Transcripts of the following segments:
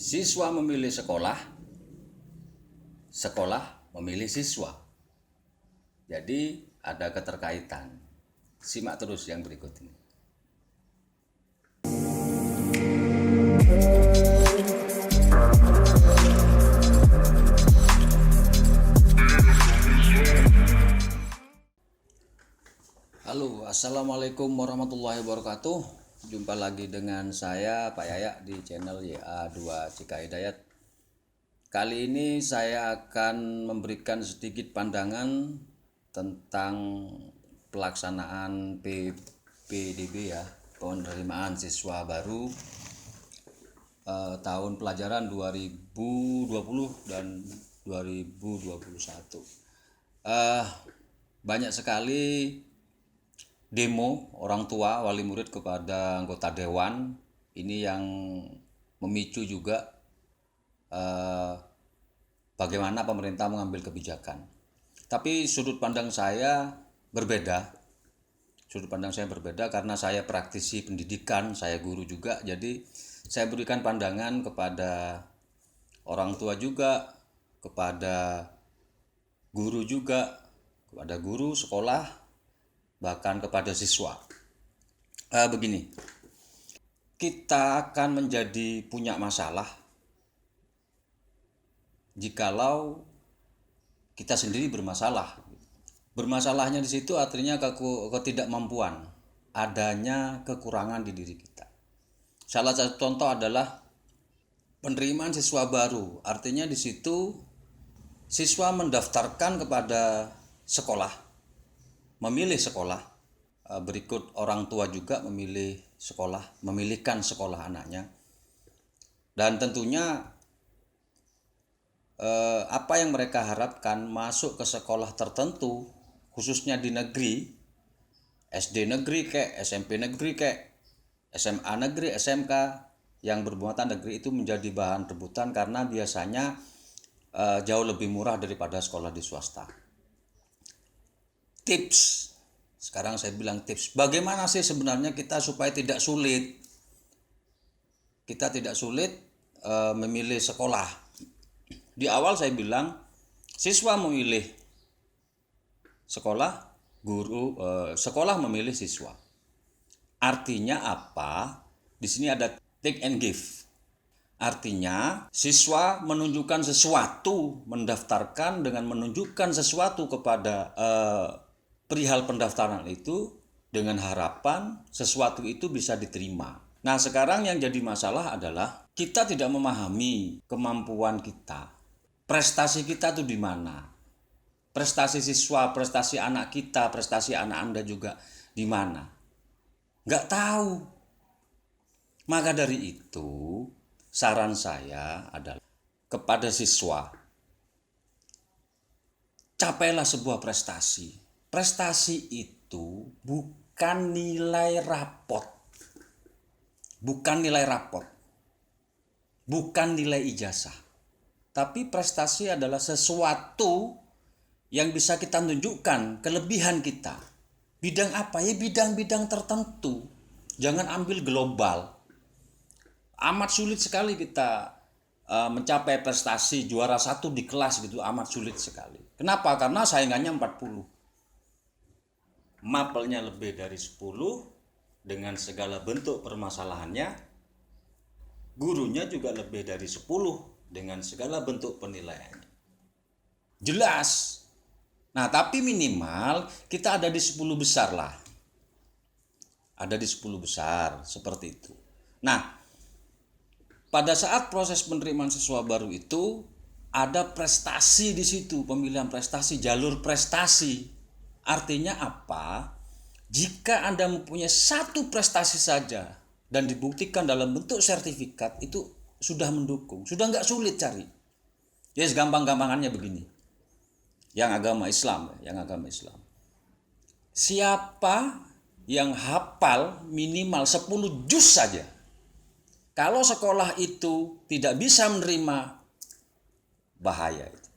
Siswa memilih sekolah, sekolah memilih siswa. Jadi ada keterkaitan. Simak terus yang berikut ini. Halo, assalamualaikum warahmatullahi wabarakatuh. Jumpa lagi dengan saya Pak Yaya di channel YA2 Cika Hidayat. Kali ini saya akan memberikan sedikit pandangan tentang pelaksanaan PPDB ya, penerimaan siswa baru tahun pelajaran 2020 dan 2021. Banyak sekali demo orang tua wali murid kepada anggota dewan ini yang memicu juga bagaimana pemerintah mengambil kebijakan. Tapi sudut pandang saya berbeda. Sudut pandang saya berbeda karena saya praktisi pendidikan, saya guru juga. Jadi saya berikan pandangan kepada orang tua juga, kepada guru juga, kepada guru sekolah, bahkan kepada siswa. Begini, kita akan menjadi punya masalah jikalau kita sendiri bermasalah. Bermasalahnya di situ artinya ketidakmampuan, adanya kekurangan di diri kita. Salah satu contoh adalah penerimaan siswa baru. Artinya di situ siswa mendaftarkan kepada sekolah, memilih sekolah, berikut orang tua juga memilih sekolah, memilihkan sekolah anaknya. Dan tentunya apa yang mereka harapkan masuk ke sekolah tertentu, khususnya di negeri, SD negeri kek, SMP negeri kek, SMA negeri, SMK yang bermuatan negeri itu menjadi bahan rebutan karena biasanya jauh lebih murah daripada sekolah di swasta. Tips, sekarang saya bilang tips, bagaimana sih sebenarnya kita supaya tidak sulit, memilih sekolah. Di awal saya bilang siswa memilih sekolah, sekolah memilih siswa. Artinya apa? Di sini ada take and give. Artinya siswa menunjukkan sesuatu, mendaftarkan dengan menunjukkan sesuatu kepada perihal pendaftaran itu dengan harapan sesuatu itu bisa diterima. Nah, sekarang yang jadi masalah adalah kita tidak memahami kemampuan kita. Prestasi kita tuh di mana? Prestasi siswa, prestasi anak kita, prestasi anak Anda juga di mana? Nggak tahu. Maka dari itu, saran saya adalah kepada siswa, capailah sebuah prestasi. Prestasi itu bukan nilai rapot. Bukan nilai rapot. Bukan nilai ijazah. Tapi prestasi adalah sesuatu yang bisa kita tunjukkan kelebihan kita. Bidang apa? Ya bidang-bidang tertentu. Jangan ambil global. Amat sulit sekali kita mencapai prestasi juara 1 di kelas gitu, amat sulit sekali. Kenapa? Karena saingannya 40. Mapelnya lebih dari 10 dengan segala bentuk permasalahannya. Gurunya juga lebih dari 10 dengan segala bentuk penilaiannya. Jelas. Nah, tapi minimal kita ada di 10 besar lah. Ada di 10 besar, seperti itu. Nah, pada saat proses penerimaan siswa baru itu ada prestasi di situ, pemilihan prestasi, jalur prestasi. Artinya apa? Jika Anda mempunyai satu prestasi saja dan dibuktikan dalam bentuk sertifikat, itu sudah mendukung, sudah nggak sulit cari. Ya, segampang-gampangannya begini. Yang agama Islam. Siapa yang hafal minimal 10 juz saja? Kalau sekolah itu tidak bisa menerima, bahaya itu.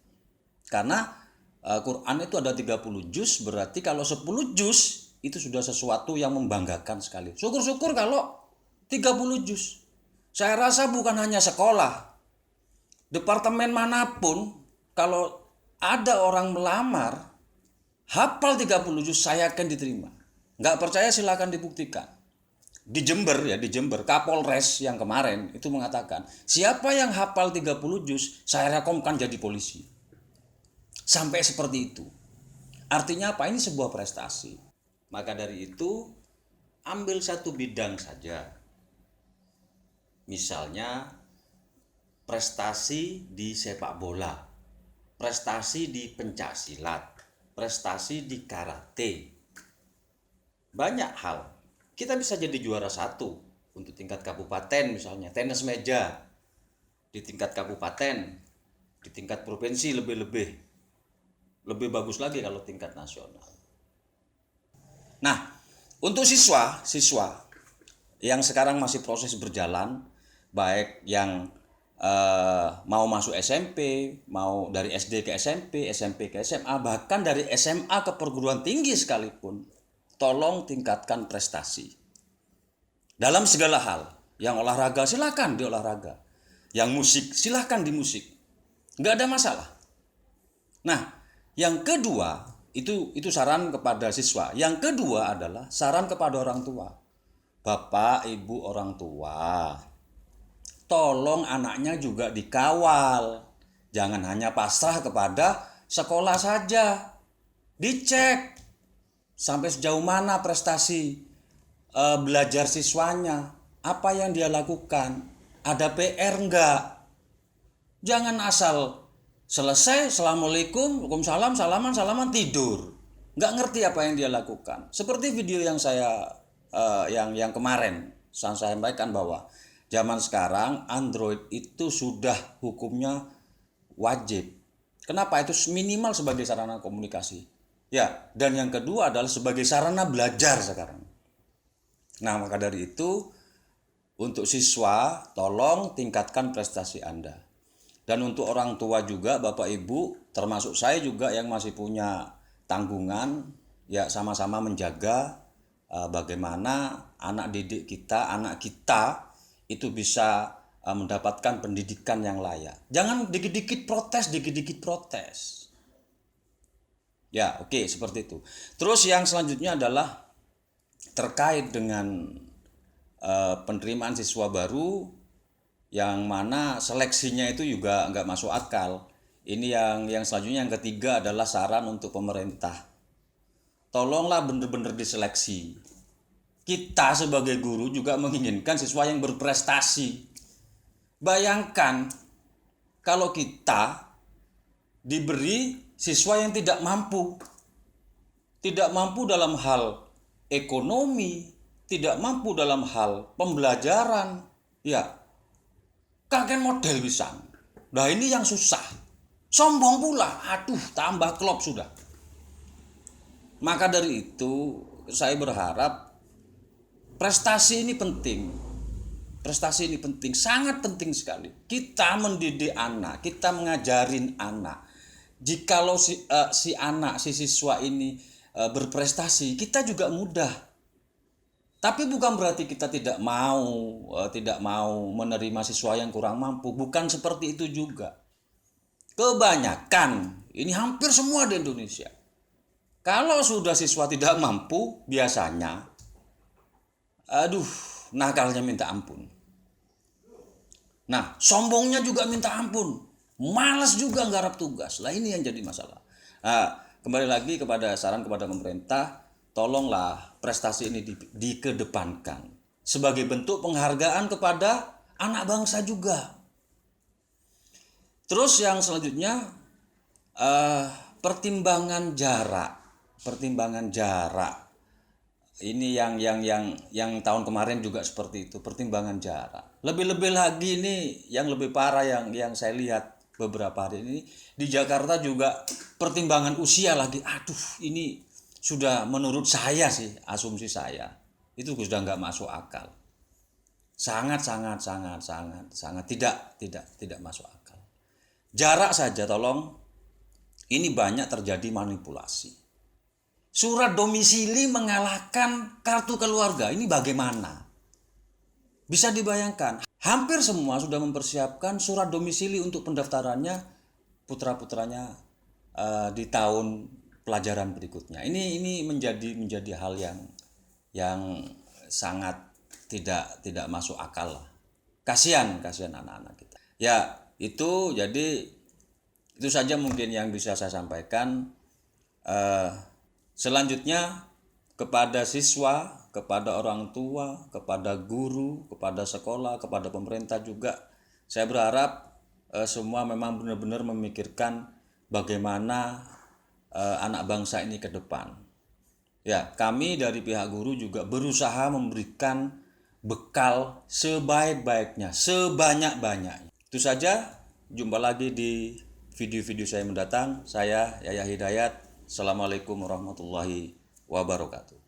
Karena Quran itu ada 30 juz, berarti kalau 10 juz itu sudah sesuatu yang membanggakan sekali. Syukur-syukur kalau 30 juz. Saya rasa bukan hanya sekolah, Departemen manapun, kalau ada orang melamar, hafal 30 juz, saya akan diterima. Nggak percaya silakan dibuktikan. Di Jember, Kapolres yang kemarin itu mengatakan, siapa yang hafal 30 juz, saya rekomkan jadi polisi. Sampai seperti itu. Artinya apa? Ini sebuah prestasi. Maka dari itu, ambil satu bidang saja. Misalnya, prestasi di sepak bola, prestasi di pencaksilat, prestasi di karate. Banyak hal. Kita bisa jadi juara satu untuk tingkat kabupaten misalnya, tenis meja di tingkat kabupaten, di tingkat provinsi lebih bagus lagi kalau tingkat nasional. Nah, untuk siswa yang sekarang masih proses berjalan, baik yang mau masuk SMP, mau dari SD ke SMP, SMP ke SMA, bahkan dari SMA ke perguruan tinggi sekalipun, tolong tingkatkan prestasi dalam segala hal. Yang olahraga silakan di olahraga, yang musik silakan di musik, nggak ada masalah. Nah, yang kedua itu saran kepada siswa. Yang kedua adalah saran kepada orang tua. Bapak, ibu, orang tua, tolong anaknya juga dikawal. Jangan hanya pasrah kepada sekolah saja. Dicek sampai sejauh mana prestasi belajar siswanya, apa yang dia lakukan, ada PR enggak. Jangan asal selesai, assalamualaikum, waalaikumsalam, salaman, tidur. Enggak ngerti apa yang dia lakukan. Seperti video yang saya yang kemarin saya sampaikan bahwa zaman sekarang Android itu sudah hukumnya wajib. Kenapa? Itu minimal sebagai sarana komunikasi. Ya, dan yang kedua adalah sebagai sarana belajar sekarang. Nah, maka dari itu untuk siswa tolong tingkatkan prestasi Anda. Dan untuk orang tua juga, Bapak Ibu, termasuk saya juga yang masih punya tanggungan, ya sama-sama menjaga bagaimana anak didik kita, anak kita itu bisa mendapatkan pendidikan yang layak. Jangan dikit-dikit protes. Ya, oke, seperti itu. Terus yang selanjutnya adalah terkait dengan penerimaan siswa baru yang mana seleksinya itu juga nggak masuk akal. Ini yang selanjutnya, yang ketiga adalah saran untuk pemerintah. Tolonglah benar-benar diseleksi. Kita sebagai guru juga menginginkan siswa yang berprestasi. Bayangkan kalau kita diberi siswa yang tidak mampu dalam hal ekonomi, tidak mampu dalam hal pembelajaran, ya kakek model bisa. Nah, ini yang susah. Sombong pula, aduh tambah klop sudah. Maka dari itu saya berharap prestasi ini penting, sangat penting sekali. Kita mendidik anak, kita mengajarin anak. Jikalau si siswa ini berprestasi, kita juga mudah. Tapi bukan berarti kita tidak mau menerima siswa yang kurang mampu. Bukan seperti itu juga. Kebanyakan, ini hampir semua di Indonesia, kalau sudah siswa tidak mampu, biasanya nakalnya minta ampun. Nah, sombongnya juga minta ampun. Malas juga nggarap tugas. Lah ini yang jadi masalah. Nah, kembali lagi kepada saran kepada pemerintah, tolonglah prestasi ini dikedepankan sebagai bentuk penghargaan kepada anak bangsa juga. Terus yang selanjutnya pertimbangan jarak. Ini yang tahun kemarin juga seperti itu, pertimbangan jarak. Lebih-lebih lagi ini yang lebih parah yang saya lihat beberapa hari ini di Jakarta juga pertimbangan usia lagi. Ini sudah menurut saya sih, asumsi saya, itu sudah nggak masuk akal. Sangat tidak masuk akal. Jarak saja tolong, ini banyak terjadi manipulasi. Surat domisili mengalahkan kartu keluarga, ini bagaimana? Bisa dibayangkan. hampir semua sudah mempersiapkan surat domisili untuk pendaftarannya putra-putranya di tahun pelajaran berikutnya. Ini menjadi hal yang sangat tidak masuk akal lah. Kasihan anak-anak kita. Ya, itu saja mungkin yang bisa saya sampaikan. Selanjutnya kepada siswa, kepada orang tua, kepada guru, kepada sekolah, kepada pemerintah juga, saya berharap semua memang benar-benar memikirkan bagaimana anak bangsa ini ke depan. Ya, kami dari pihak guru juga berusaha memberikan bekal sebaik-baiknya, sebanyak-banyaknya. Itu saja, jumpa lagi di video-video saya mendatang. Saya Yaya Hidayat. Assalamualaikum warahmatullahi wabarakatuh.